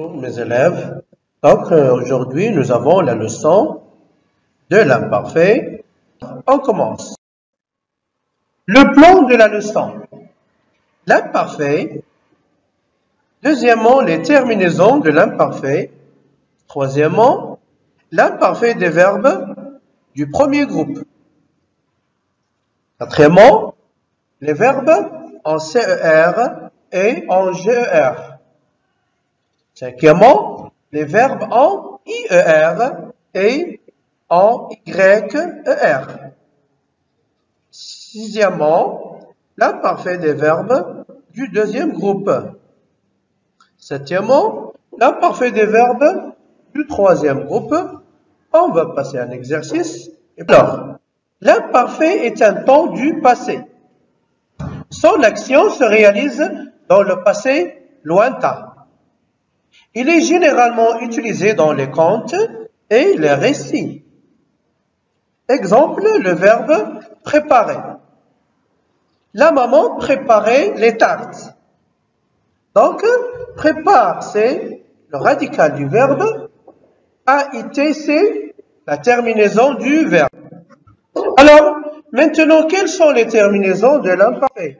Bonjour mes élèves. Donc aujourd'hui nous avons la leçon de l'imparfait. On commence. Le plan de la leçon. L'imparfait. Deuxièmement, les terminaisons de l'imparfait. Troisièmement, l'imparfait des verbes du premier groupe. Quatrièmement, les verbes en CER et en GER. Cinquièmement, les verbes en IER et en YER. Sixièmement, l'imparfait des verbes du deuxième groupe. Septièmement, l'imparfait des verbes du troisième groupe. On va passer à un exercice. Alors, l'imparfait est un temps du passé. Son action se réalise dans le passé lointain. Il est généralement utilisé dans les contes et les récits. Exemple, le verbe préparer. La maman préparait les tartes. Donc, prépare, c'est le radical du verbe. AIT, c'est la terminaison du verbe. Alors, maintenant, quelles sont les terminaisons de l'imparfait?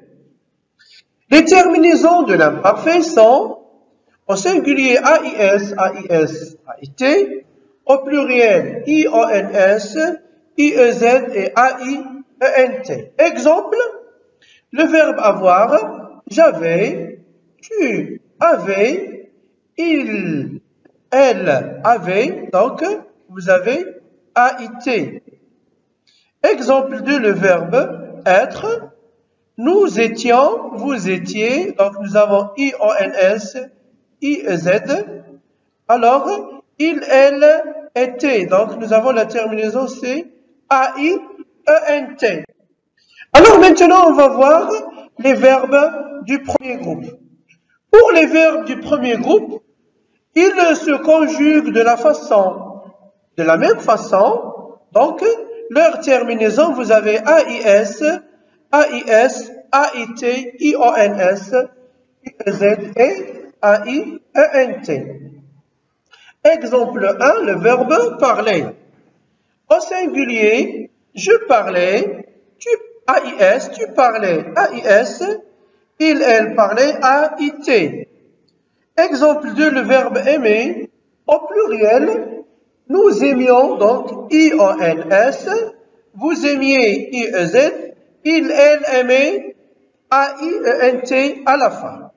Les terminaisons de l'imparfait sont au singulier AIS, AIS, AIT, au pluriel IONS, IEZ et AIENT. Exemple, le verbe avoir, j'avais, tu avais, il, elle avait, donc vous avez AIT. Exemple 2, le verbe être, nous étions, vous étiez, donc nous avons IONS, IEZ. Alors, il, elle, était. Donc, nous avons la terminaison c'est AIENT. Alors, maintenant, on va voir les verbes du premier groupe. Pour les verbes du premier groupe, ils se conjuguent de la même façon. Donc, leur terminaison, vous avez AIS, AIS, AIT, IONS, IEZ et AIENT. Exemple 1, le verbe parler. Au singulier, je parlais, AIS, tu parlais, AIS, il, elle parlait, AIT. Exemple 2, le verbe aimer. Au pluriel, nous aimions, donc IONS, vous aimiez, IEZ, il, elle aimait, AIENT à la fin.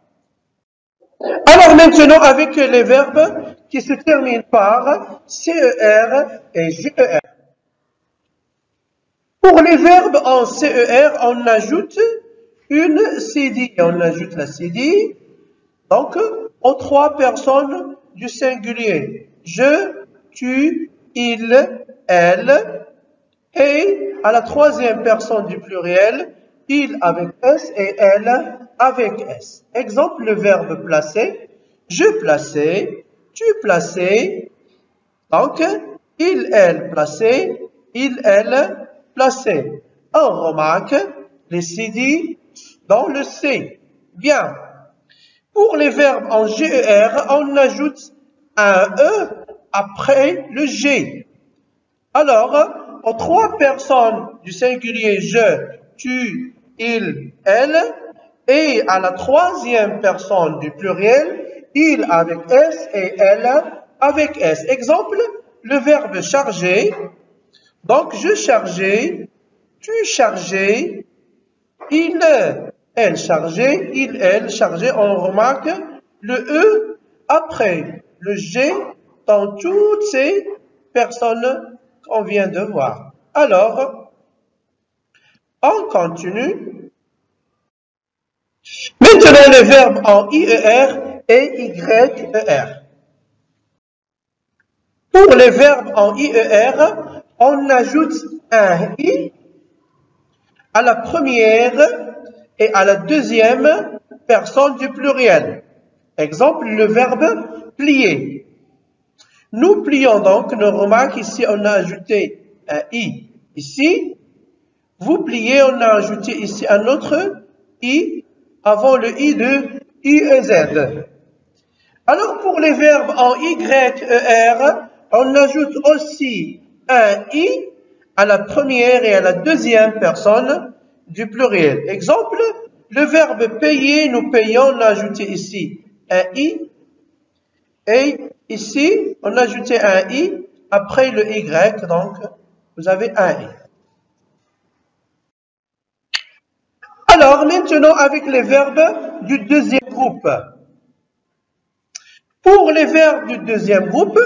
Alors maintenant, avec les verbes qui se terminent par CER et GER. Pour les verbes en CER, on ajoute une CD. On ajoute la CD, donc, aux trois personnes du singulier. Je, tu, il, elle. Et à la troisième personne du pluriel, il avec S et elle avec S. Exemple, le verbe placer. Je plaçais, tu plaçais. Donc, il, elle plaçait, il, elle plaçait. On remarque les CD dans le C. Bien. Pour les verbes en GER, on ajoute un E après le G. Alors, aux trois personnes du singulier je, tu, il, elle, et à la troisième personne du pluriel, il avec S et elle avec S. Exemple, le verbe charger. Donc, je chargeais, tu chargeais, il, elle chargeait, il, elle chargeait. On remarque le E après le G dans toutes ces personnes qu'on vient de voir. Alors, on continue. Maintenant, les verbes en IER et YER. Pour les verbes en IER, on ajoute un I à la première et à la deuxième personne du pluriel. Exemple, le verbe plier. Nous plions donc, nous remarquons ici, on a ajouté un I. Ici, vous pliez, on a ajouté ici un autre I avant le I de IEZ. Alors, pour les verbes en YER, on ajoute aussi un I à la première et à la deuxième personne du pluriel. Exemple, le verbe payer, nous payons, on a ajouté ici un I. Et ici, on a ajouté un I après le Y, donc vous avez un I. Alors, maintenant, avec les verbes du deuxième groupe. Pour les verbes du deuxième groupe,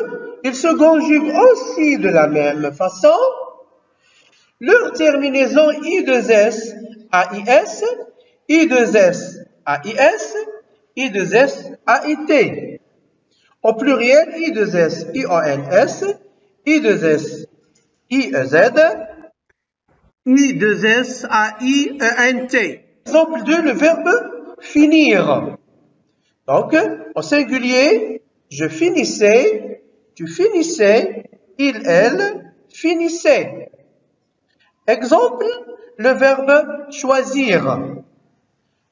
ils se conjuguent aussi de la même façon. Leur terminaison I2S, AIS, I2S, AIS, I2S, AIT. Au pluriel, I2S, IONS, I2S, IEZ, I2S, AIENT. Exemple 2, le verbe finir. Donc, au singulier, je finissais, tu finissais, il, elle, finissait. Exemple, le verbe choisir.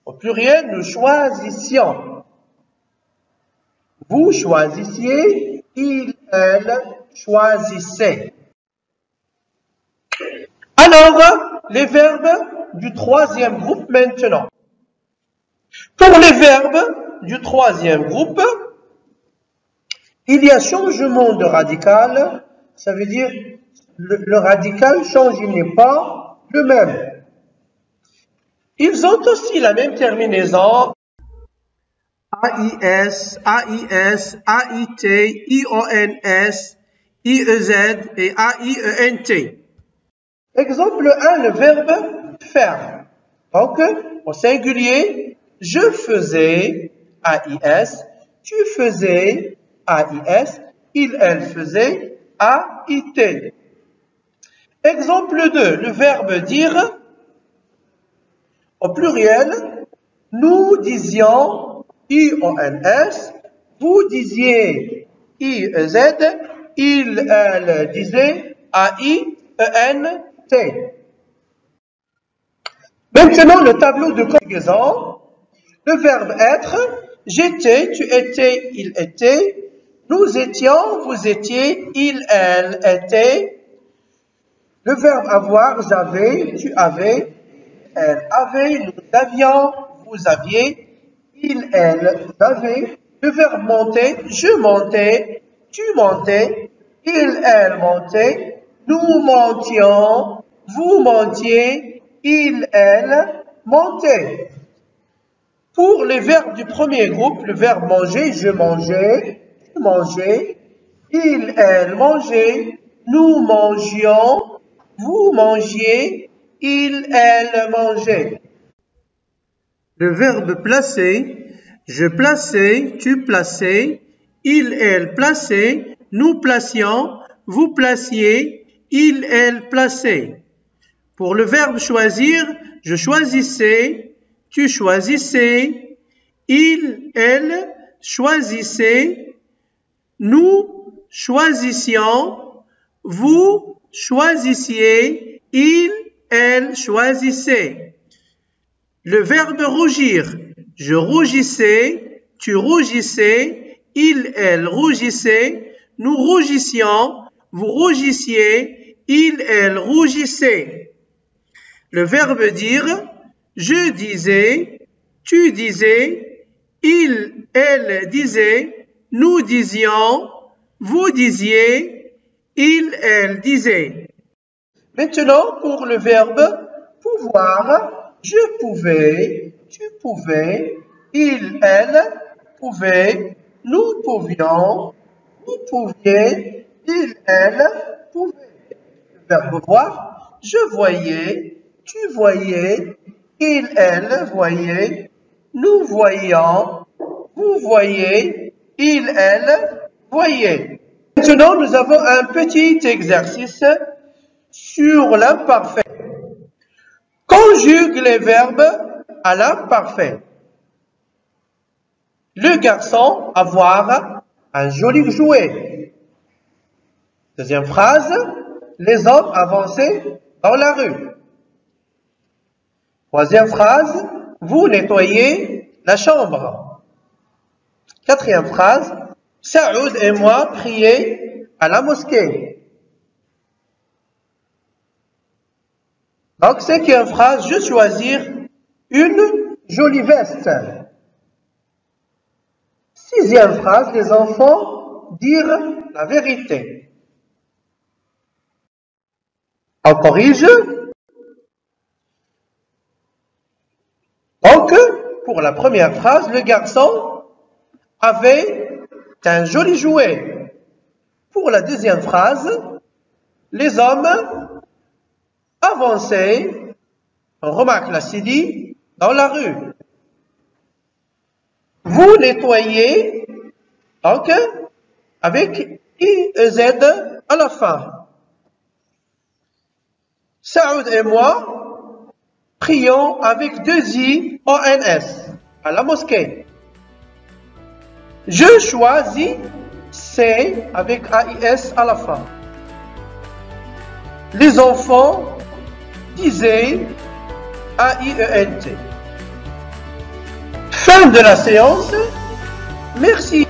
Au pluriel, nous choisissions. Vous choisissiez, il, elle choisissait. Alors, les verbes du troisième groupe maintenant. Pour les verbes du troisième groupe, il y a changement de radical, ça veut dire le radical change, il n'est pas le même. Ils ont aussi la même terminaison AIS, AIS, AIT, IONS, IEZ et AIENT. Exemple 1, le verbe faire. Donc, au singulier, je faisais, AIS, tu faisais, AIS, il, elle faisait, AIT. Exemple 2, le verbe dire, au pluriel, nous disions, IONS, vous disiez, IEZ, il, elle disait, AIENT. Maintenant, le tableau de conjugaison. Le verbe être, j'étais, tu étais, il était, nous étions, vous étiez, il, elle était. Le verbe avoir, j'avais, tu avais, elle avait, nous avions, vous aviez, il, elle, avait. Le verbe monter, je montais, tu montais, il, elle montait, nous montions, vous montiez, il, elle montait. Pour les verbes du premier groupe, le verbe manger, je mangeais, tu mangeais, il, elle mangeait, nous mangions, vous mangiez, il, elle mangeait. Le verbe placer, je plaçais, tu plaçais, il, elle plaçait, nous placions, vous placiez, il, elle plaçait. Pour le verbe choisir, je choisissais, tu choisissais, il, elle choisissait, nous choisissions, vous choisissiez, il, elle choisissait. Le verbe rougir, je rougissais, tu rougissais, il, elle rougissait, nous rougissions, vous rougissiez, il, elle rougissait. Le verbe dire, je disais, tu disais, il, elle disait, nous disions, vous disiez, il, elle disait. Maintenant, pour le verbe pouvoir, je pouvais, tu pouvais, il, elle pouvait, nous pouvions, vous pouviez, il, elle pouvait. Le verbe voir, je voyais, tu voyais, il, elle voyait, nous voyions, vous voyez, il, elle voyait. Maintenant, nous avons un petit exercice sur l'imparfait. Conjugue les verbes à l'imparfait. Le garçon avoir un joli jouet. Deuxième phrase, les hommes avançaient dans la rue. Troisième phrase, vous nettoyez la chambre. Quatrième phrase, Saoud et moi prier à la mosquée. Donc, cinquième phrase, je choisir une jolie veste. Sixième phrase, les enfants dire la vérité. On corrige. Donc, pour la première phrase, le garçon avait un joli jouet. Pour la deuxième phrase, les hommes avançaient, on remarque la CD, dans la rue. Vous nettoyez, donc, avec IEZ à la fin. Saoud et moi prions avec 2 I ONS à la mosquée. Je choisis C avec AIS à la fin. Les enfants disaient AIENT. Fin de la séance. Merci.